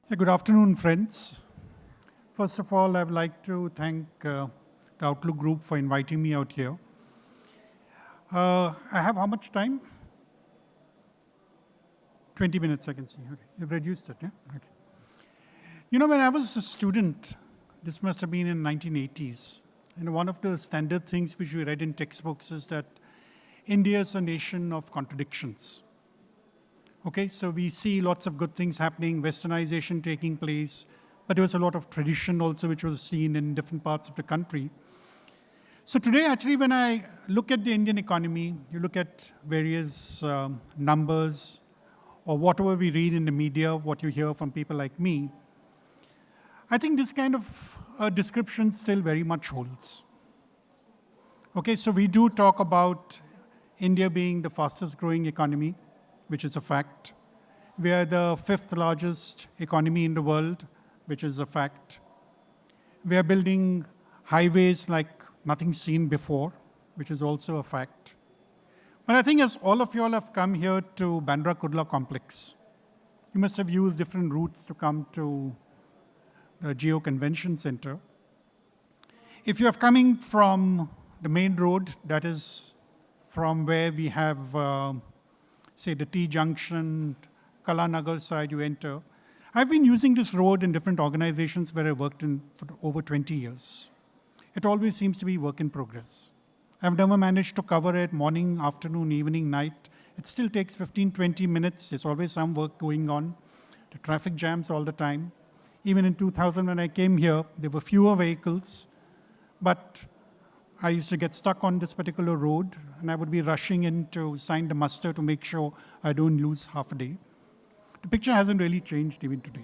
Good afternoon, friends. First of all, I would like to thank the Outlook Group for inviting me out here. I have how much time? 20 minutes, I can see. Okay. You've reduced it, yeah? Okay. When I was a student, this must have been in 1980s, and one of the standard things which we read in textbooks is that India is a nation of contradictions. Okay, so we see lots of good things happening, westernization taking place, but there was a lot of tradition also which was seen in different parts of the country. So today, actually, when I look at the Indian economy, you look at various numbers, or whatever we read in the media, what you hear from people like me, I think this kind of description still very much holds. Okay, so we do talk about India being the fastest growing economy, which is a fact. We are the fifth largest economy in the world, which is a fact. We are building highways like nothing seen before, which is also a fact. But I think as all of you all have come here to Bandra Kurla complex, you must have used different routes to come to the Geo Convention Center. If you are coming from the main road, that is from where we have say the T junction, Kalanagar side you enter. I've been using this road in different organizations where I worked in for over 20 years. It always seems to be work in progress. I've never managed to cover it morning, afternoon, evening, night. It still takes 15, 20 minutes. There's always some work going on. The traffic jams all the time. Even in 2000 when I came here, there were fewer vehicles, but I used to get stuck on this particular road, and I would be rushing in to sign the muster to make sure I don't lose half a day. The picture hasn't really changed even today.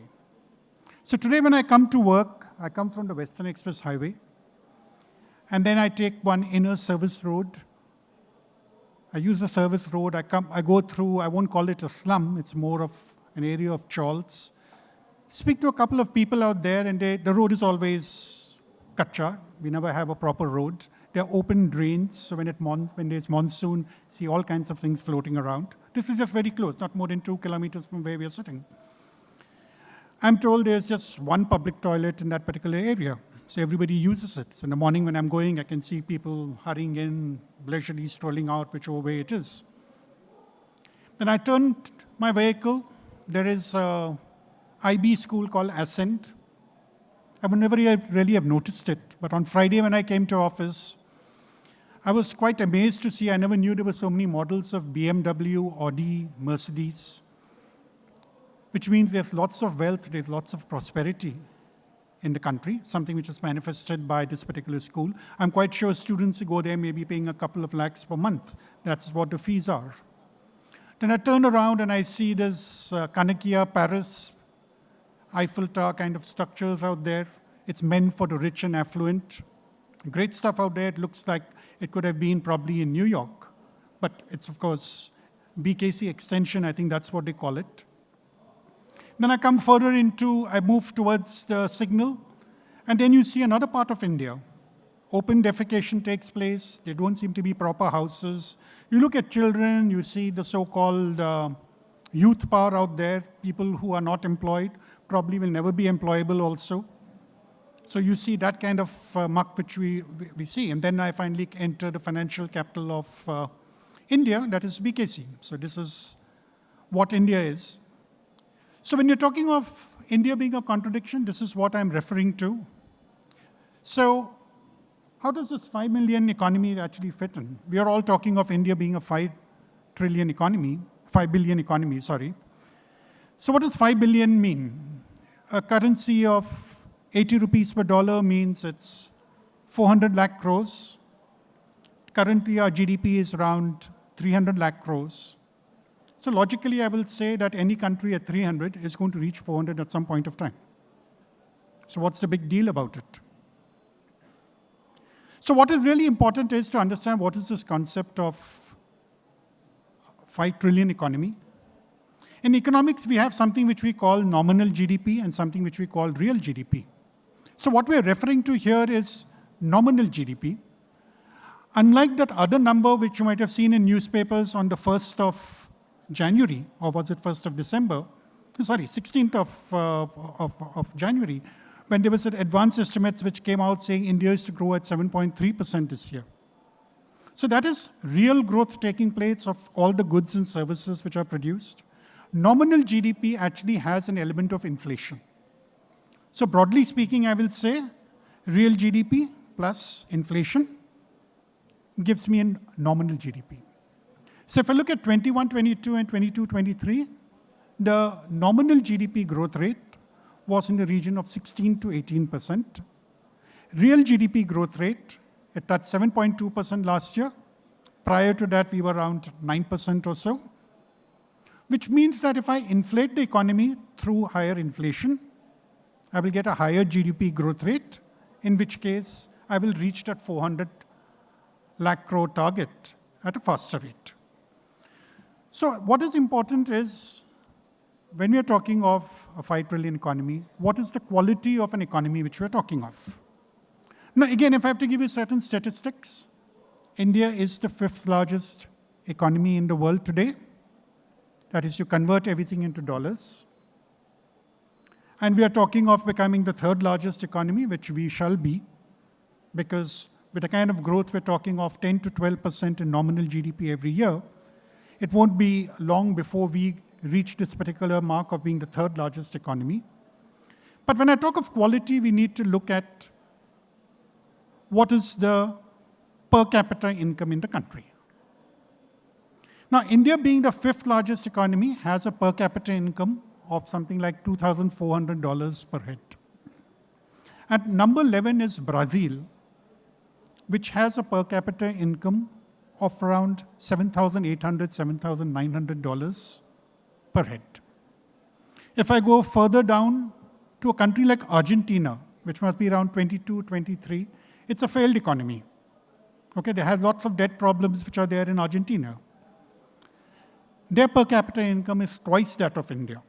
So today when I come to work, I come from the Western Express Highway, and then I take one inner service road. I use the service road. I go through, I won't call it a slum, it's more of an area of chawls. Speak to a couple of people out there, and the road is always kacha. We never have a proper road. There are open drains, so when there's monsoon, see all kinds of things floating around. This is just very close, not more than 2 kilometers from where we are sitting. I'm told there's just one public toilet in that particular area, so everybody uses it. So in the morning when I'm going, I can see people hurrying in, leisurely strolling out, whichever way it is. When I turn my vehicle, there is a IB school called Ascent. I would never really have noticed it, but on Friday when I came to office, I was quite amazed to see, I never knew there were so many models of BMW, Audi, Mercedes, which means there's lots of wealth, there's lots of prosperity in the country, something which is manifested by this particular school. I'm quite sure students who go there may be paying a couple of lakhs per month. That's what the fees are. Then I turn around and I see this Kanakia, Paris, Eiffel Tower kind of structures out there. It's meant for the rich and affluent. Great stuff out there. It looks like it could have been probably in New York. But it's, of course, BKC extension. I think that's what they call it. Then I come further I move towards the signal. And then you see another part of India. Open defecation takes place. There don't seem to be proper houses. You look at children. You see the so-called youth power out there. People who are not employed probably will never be employable also. So you see that kind of muck which we see. And then I finally enter the financial capital of India, that is BKC. So this is what India is. So when you're talking of India being a contradiction, this is what I'm referring to. So how does this 5 million economy actually fit in? We are all talking of India being a 5 billion economy. So what does 5 billion mean? A currency of 80 rupees per dollar means it's 400 lakh crores. Currently, our GDP is around 300 lakh crores. So logically, I will say that any country at 300 is going to reach 400 at some point of time. So what's the big deal about it? So what is really important is to understand what is this concept of 5 trillion economy. In economics, we have something which we call nominal GDP and something which we call real GDP. So what we're referring to here is nominal GDP. Unlike that other number which you might have seen in newspapers on the 1st of January, or was it 1st of December, sorry, 16th of January, when there was an advanced estimates which came out saying India is to grow at 7.3% this year. So that is real growth taking place of all the goods and services which are produced. Nominal GDP actually has an element of inflation. So broadly speaking, I will say real GDP plus inflation gives me a nominal GDP. So if I look at 21-22 and 22-23, the nominal GDP growth rate was in the region of 16 to 18%. Real GDP growth rate, it touched 7.2% last year. Prior to that, we were around 9% or so, which means that if I inflate the economy through higher inflation, I will get a higher GDP growth rate, in which case I will reach that 400 lakh crore target at a faster rate. So what is important is, when we are talking of a 5 trillion economy, what is the quality of an economy which we are talking of? Now, again, if I have to give you certain statistics, India is the 5th largest economy in the world today. That is, you convert everything into dollars. And we are talking of becoming the 3rd largest economy, which we shall be, because with the kind of growth we're talking of 10 to 12% in nominal GDP every year, it won't be long before we reach this particular mark of being the 3rd largest economy. But when I talk of quality, we need to look at what is the per capita income in the country. Now, India being the 5th largest economy has a per capita income of something like $2,400 per head. At number 11 is Brazil, which has a per capita income of around $7,800, $7,900 per head. If I go further down to a country like Argentina, which must be around 22, 23, it's a failed economy. Okay, they have lots of debt problems which are there in Argentina. Their per capita income is twice that of India.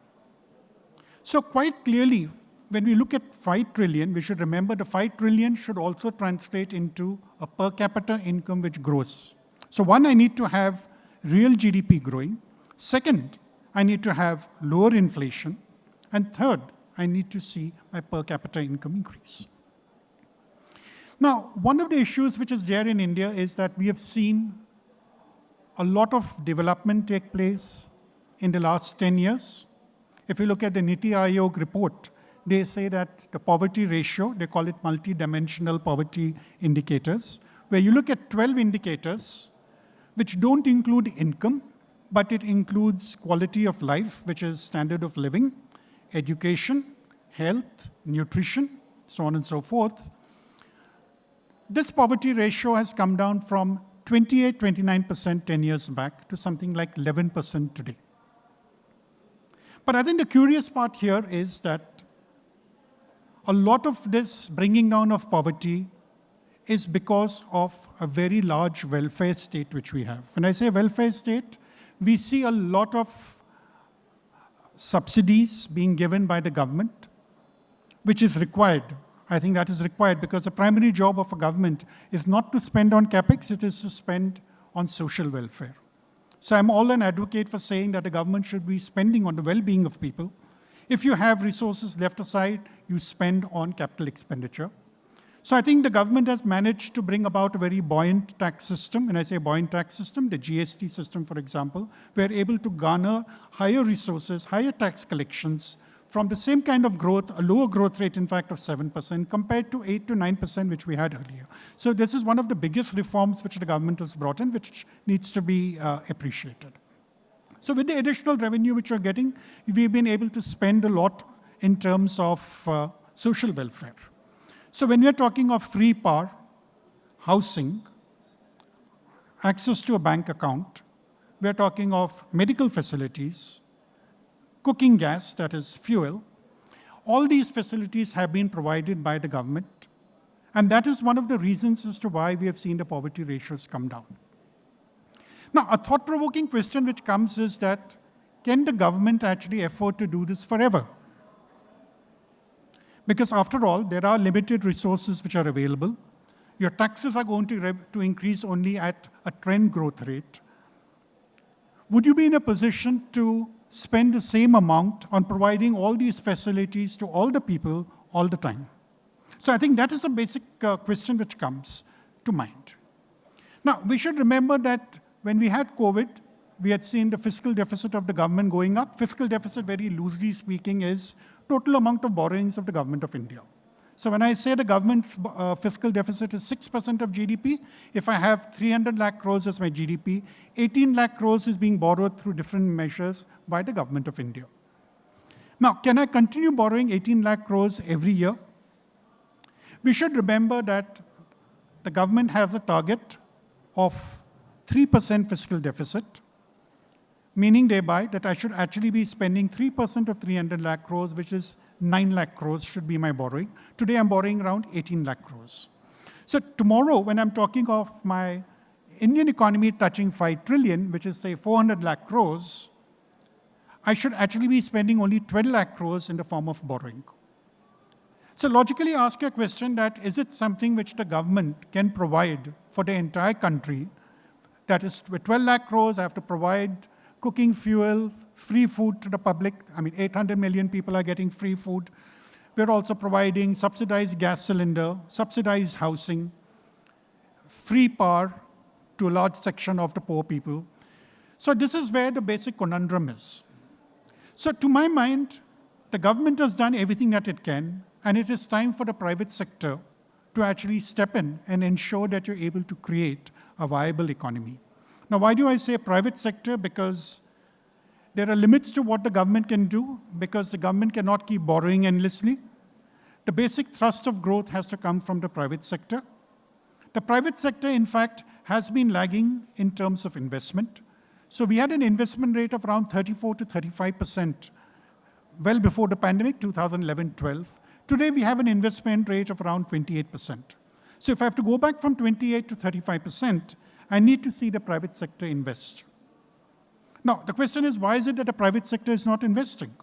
So quite clearly, when we look at 5 trillion, we should remember the 5 trillion should also translate into a per capita income which grows. So one, I need to have real GDP growing. Second, I need to have lower inflation. And third, I need to see my per capita income increase. Now, one of the issues which is there in India is that we have seen a lot of development take place in the last 10 years. If you look at the Niti Aayog report, they say that the poverty ratio, they call it multi-dimensional poverty indicators, where you look at 12 indicators which don't include income, but it includes quality of life, which is standard of living, education, health, nutrition, so on and so forth. This poverty ratio has come down from 28, 29% 10 years back to something like 11% today. But I think the curious part here is that a lot of this bringing down of poverty is because of a very large welfare state which we have. When I say welfare state, we see a lot of subsidies being given by the government, which is required. I think that is required because the primary job of a government is not to spend on capex, it is to spend on social welfare. So I'm all an advocate for saying that the government should be spending on the well-being of people. If you have resources left aside, you spend on capital expenditure. So I think the government has managed to bring about a very buoyant tax system. When I say buoyant tax system, the GST system, for example, we're able to garner higher resources, higher tax collections from the same kind of growth, a lower growth rate, in fact, of 7% compared to 8 to 9% which we had earlier. So this is one of the biggest reforms which the government has brought in, which needs to be appreciated. So with the additional revenue which we're getting, we've been able to spend a lot in terms of social welfare. So when we're talking of free power, housing, access to a bank account, we're talking of medical facilities, cooking gas, that is fuel. All these facilities have been provided by the government. And that is one of the reasons as to why we have seen the poverty ratios come down. Now, a thought-provoking question which comes is that, can the government actually afford to do this forever? Because after all, there are limited resources which are available. Your taxes are going to increase only at a trend growth rate. Would you be in a position to spend the same amount on providing all these facilities to all the people all the time? So I think that is a basic question which comes to mind. Now, we should remember that when we had COVID, we had seen the fiscal deficit of the government going up. Fiscal deficit, very loosely speaking, is total amount of borrowings of the government of India. So when I say the government's fiscal deficit is 6% of GDP, if I have 300 lakh crores as my GDP, 18 lakh crores is being borrowed through different measures by the government of India. Now, can I continue borrowing 18 lakh crores every year? We should remember that the government has a target of 3% fiscal deficit, meaning thereby that I should actually be spending 3% of 300 lakh crores, which is 9 lakh crores should be my borrowing. Today, I'm borrowing around 18 lakh crores. So tomorrow, when I'm talking of my Indian economy touching 5 trillion, which is, say, 400 lakh crores, I should actually be spending only 12 lakh crores in the form of borrowing. So logically ask a question that, is it something which the government can provide for the entire country? That is, with 12 lakh crores, I have to provide cooking fuel, free food to the public. I mean, 800 million people are getting free food. We're also providing subsidized gas cylinder, subsidized housing, free power to a large section of the poor people. So this is where the basic conundrum is. So to my mind, the government has done everything that it can, and it is time for the private sector to actually step in and ensure that you're able to create a viable economy. Now, why do I say private sector? Because there are limits to what the government can do, because the government cannot keep borrowing endlessly. The basic thrust of growth has to come from the private sector. The private sector, in fact, has been lagging in terms of investment. So we had an investment rate of around 34 to 35% well before the pandemic, 2011-12. Today, we have an investment rate of around 28%. So if I have to go back from 28 to 35%, I need to see the private sector invest. Now, the question is, why is it that the private sector is not investing?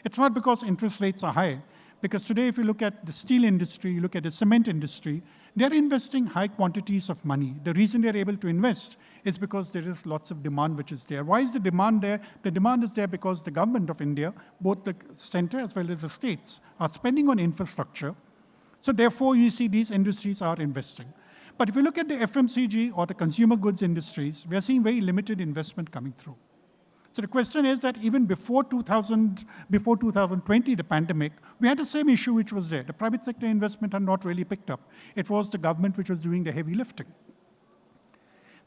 It's not because interest rates are high, because today, if you look at the steel industry, you look at the cement industry, they're investing high quantities of money. The reason they're able to invest is because there is lots of demand which is there. Why is the demand there? The demand is there because the government of India, both the center as well as the states, are spending on infrastructure. So therefore, you see these industries are investing. But if you look at the FMCG or the consumer goods industries, we are seeing very limited investment coming through. So the question is that even before 2020, the pandemic, we had the same issue which was there. The private sector investment had not really picked up. It was the government which was doing the heavy lifting.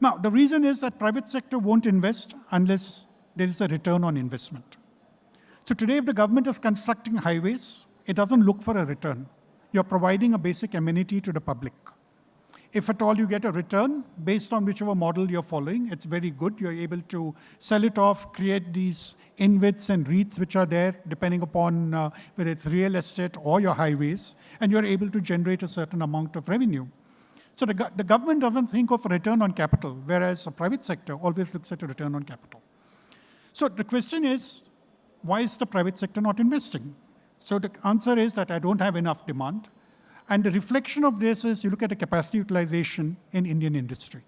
Now, the reason is that private sector won't invest unless there is a return on investment. So today, if the government is constructing highways, it doesn't look for a return. You're providing a basic amenity to the public. If at all you get a return based on whichever model you're following, it's very good. You're able to sell it off, create these InvITs and REITs which are there, depending upon whether it's real estate or your highways, and you're able to generate a certain amount of revenue. So the government doesn't think of a return on capital, whereas the private sector always looks at a return on capital. So the question is, why is the private sector not investing? So the answer is that I don't have enough demand. And the reflection of this is you look at the capacity utilization in Indian industry.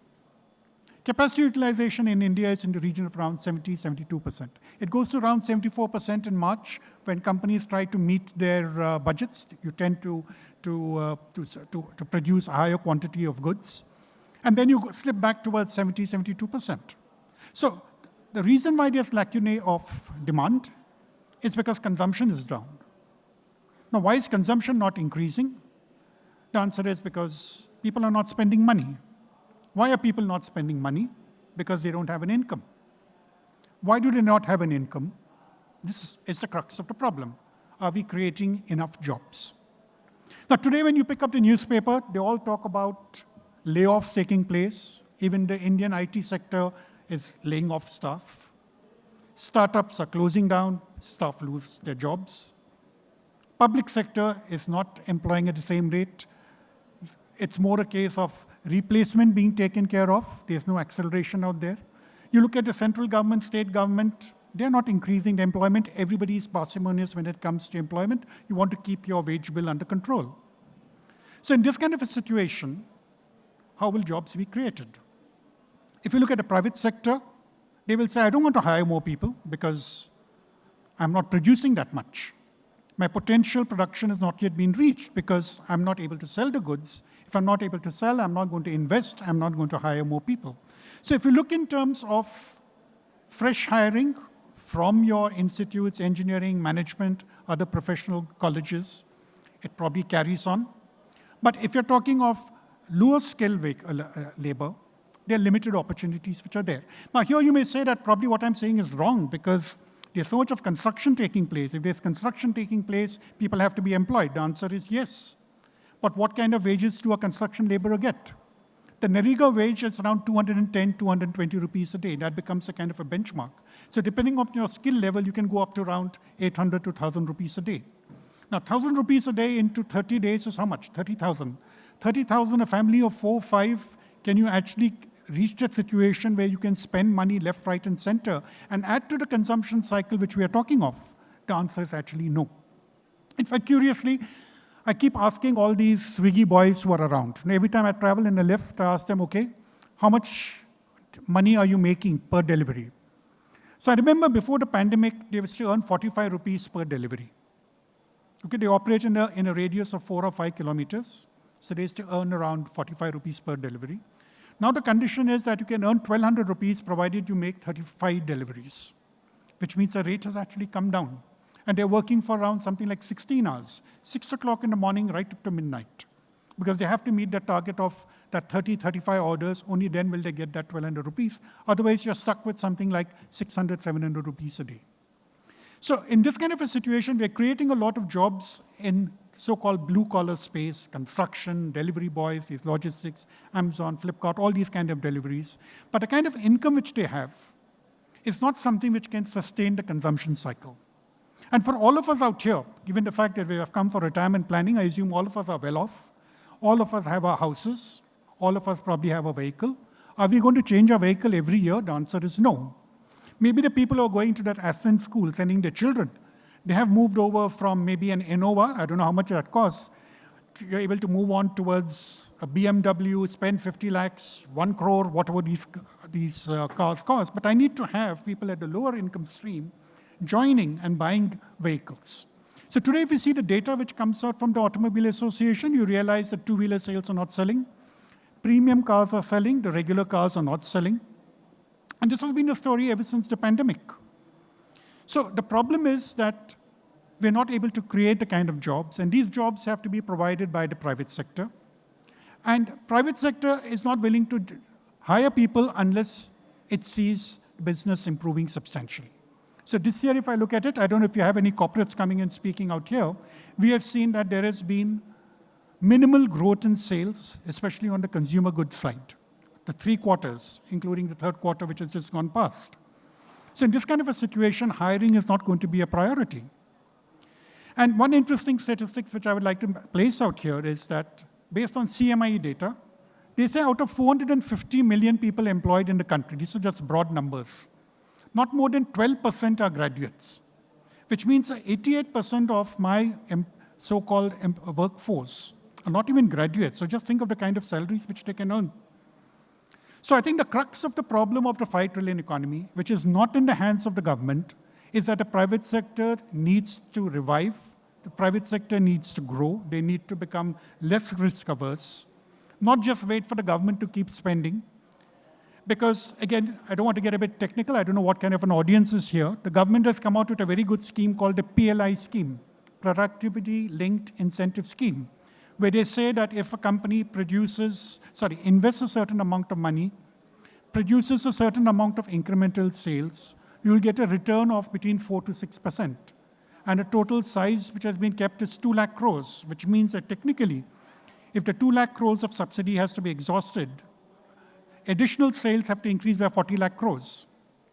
Capacity utilization in India is in the region of around 70, 72%. It goes to around 74% in March when companies try to meet their budgets. You tend to produce a higher quantity of goods. And then you slip back towards 70, 72%. So the reason why there's lacunae of demand is because consumption is down. Now, why is consumption not increasing? The answer is because people are not spending money. Why are people not spending money? Because they don't have an income. Why do they not have an income? This is the crux of the problem. Are we creating enough jobs? Now, today when you pick up the newspaper, they all talk about layoffs taking place. Even the Indian IT sector is laying off staff. Startups are closing down, staff lose their jobs. Public sector is not employing at the same rate. It's more a case of replacement being taken care of. There's no acceleration out there. You look at the central government, state government, they're not increasing the employment. Everybody is parsimonious when it comes to employment. You want to keep your wage bill under control. So in this kind of a situation, how will jobs be created? If you look at the private sector, they will say, I don't want to hire more people because I'm not producing that much. My potential production has not yet been reached because I'm not able to sell the goods. If I'm not able to sell, I'm not going to invest, I'm not going to hire more people. So if you look in terms of fresh hiring from your institutes, engineering, management, other professional colleges, it probably carries on. But if you're talking of lower skill labor, there are limited opportunities which are there. Now here you may say that probably what I'm saying is wrong because there's so much of construction taking place. If there's construction taking place, people have to be employed. The answer is yes. But what kind of wages do a construction laborer get? The Nariga wage is around 210, 220 rupees a day. That becomes a kind of a benchmark. So depending on your skill level, you can go up to around 800 to 1,000 rupees a day. Now, 1,000 rupees a day into 30 days is how much? 30,000. 30,000, a family of 4 or 5, can you actually reach that situation where you can spend money left, right, and center and add to the consumption cycle which we are talking of? The answer is actually no. In fact, curiously, I keep asking all these Swiggy boys who are around. And every time I travel in a lift, I ask them, okay, how much money are you making per delivery? So I remember before the pandemic, they used to earn 45 rupees per delivery. Okay, they operate in a radius of 4 or 5 kilometers. So they used to earn around 45 rupees per delivery. Now the condition is that you can earn 1,200 rupees provided you make 35 deliveries, which means the rate has actually come down. And they're working for around something like 16 hours, 6 o'clock in the morning right up to midnight, because they have to meet the target of that 30, 35 orders. Only then will they get that 1,200 rupees. Otherwise, you're stuck with something like 600, 700 rupees a day. So in this kind of a situation, we're creating a lot of jobs in so-called blue-collar space, construction, delivery boys, these logistics, Amazon, Flipkart, all these kind of deliveries. But the kind of income which they have is not something which can sustain the consumption cycle. And for all of us out here, given the fact that we have come for retirement planning, I assume all of us are well off. All of us have our houses. All of us probably have a vehicle. Are we going to change our vehicle every year? The answer is no. Maybe the people who are going to that Ascent school, sending their children, they have moved over from maybe an Innova, I don't know how much that costs. You're able to move on towards a BMW, spend 50 lakhs, 1 crore, whatever these cars cost. But I need to have people at the lower income stream joining and buying vehicles. So today, if you see the data which comes out from the Automobile Association, you realize that two-wheeler sales are not selling. Premium cars are selling, the regular cars are not selling. And this has been the story ever since the pandemic. So the problem is that we're not able to create the kind of jobs, and these jobs have to be provided by the private sector. And private sector is not willing to hire people unless it sees business improving substantially. So this year, if I look at it, I don't know if you have any corporates coming and speaking out here, we have seen that there has been minimal growth in sales, especially on the consumer goods side. The 3 quarters, including the 3rd quarter, which has just gone past. So in this kind of a situation, hiring is not going to be a priority. And one interesting statistics which I would like to place out here is that based on CMI data, they say out of 450 million people employed in the country, these are just broad numbers, not more than 12% are graduates, which means that 88% of my so-called workforce are not even graduates. So just think of the kind of salaries which they can earn. So I think the crux of the problem of the 5 trillion economy, which is not in the hands of the government, is that the private sector needs to revive. The private sector needs to grow. They need to become less risk averse, not just wait for the government to keep spending. Because again, I don't want to get a bit technical. I don't know what kind of an audience is here. The government has come out with a very good scheme called the PLI scheme, Productivity Linked Incentive Scheme, where they say that if a company invests a certain amount of money, produces a certain amount of incremental sales, you will get a return of between 4 to 6%. And the total size which has been kept is 2 lakh crores, which means that technically, if the 2 lakh crores of subsidy has to be exhausted, additional sales have to increase by 40 lakh crores.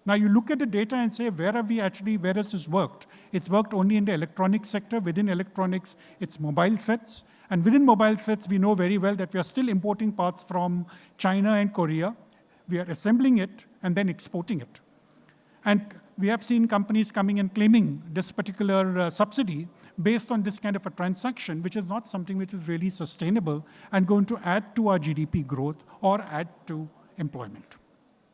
Now you look at the data and say, where has this worked? It's worked only in the electronics sector. Within electronics, it's mobile sets. And within mobile sets, we know very well that we are still importing parts from China and Korea. We are assembling it and then exporting it. And we have seen companies coming and claiming this particular subsidy based on this kind of a transaction, which is not something which is really sustainable and going to add to our GDP growth or add to employment.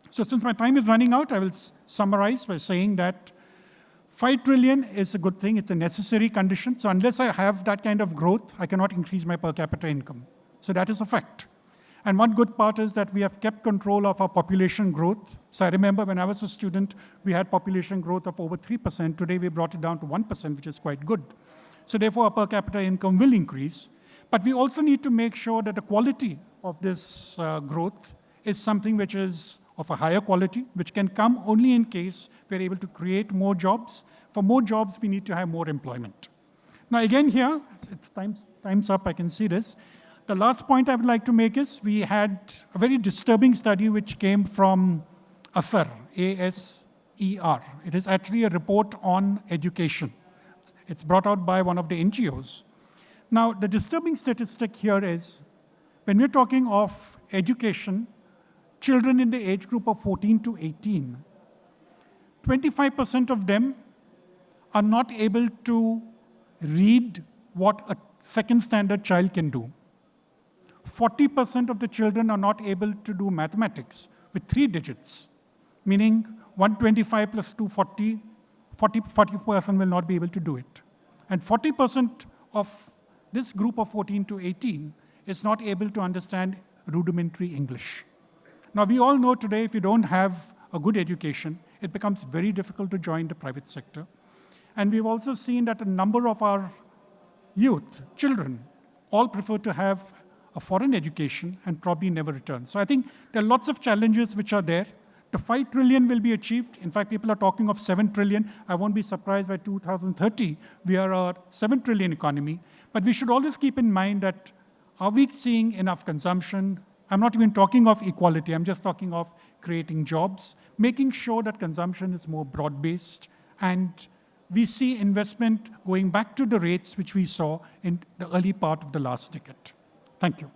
So since my time is running out, I will summarize by saying that 5 trillion is a good thing. It's a necessary condition. So unless I have that kind of growth, I cannot increase my per capita income. So that is a fact. And one good part is that we have kept control of our population growth. So I remember when I was a student, we had population growth of over 3%. Today, we brought it down to 1%, which is quite good. So therefore, our per capita income will increase. But we also need to make sure that the quality of this growth is something which is of a higher quality, which can come only in case we're able to create more jobs. For more jobs, we need to have more employment. Now again here, it's time's up, I can see this. The last point I would like to make is we had a very disturbing study which came from ASER, A-S-E-R. It is actually a report on education. It's brought out by one of the NGOs. Now, the disturbing statistic here is, when we're talking of education, children in the age group of 14 to 18, 25% of them are not able to read what a second standard child can do. 40% of the children are not able to do mathematics with 3 digits, meaning 125 plus 240, 40% will not be able to do it. And 40% of this group of 14 to 18 is not able to understand rudimentary English. Now, we all know today if you don't have a good education, it becomes very difficult to join the private sector. And we've also seen that a number of our youth, children, all prefer to have a foreign education and probably never return. So I think there are lots of challenges which are there. The 5 trillion will be achieved. In fact, people are talking of 7 trillion. I won't be surprised by 2030, we are a 7 trillion economy. But we should always keep in mind that, are we seeing enough consumption? I'm not even talking of equality. I'm just talking of creating jobs, making sure that consumption is more broad-based, and we see investment going back to the rates which we saw in the early part of the last decade. Thank you.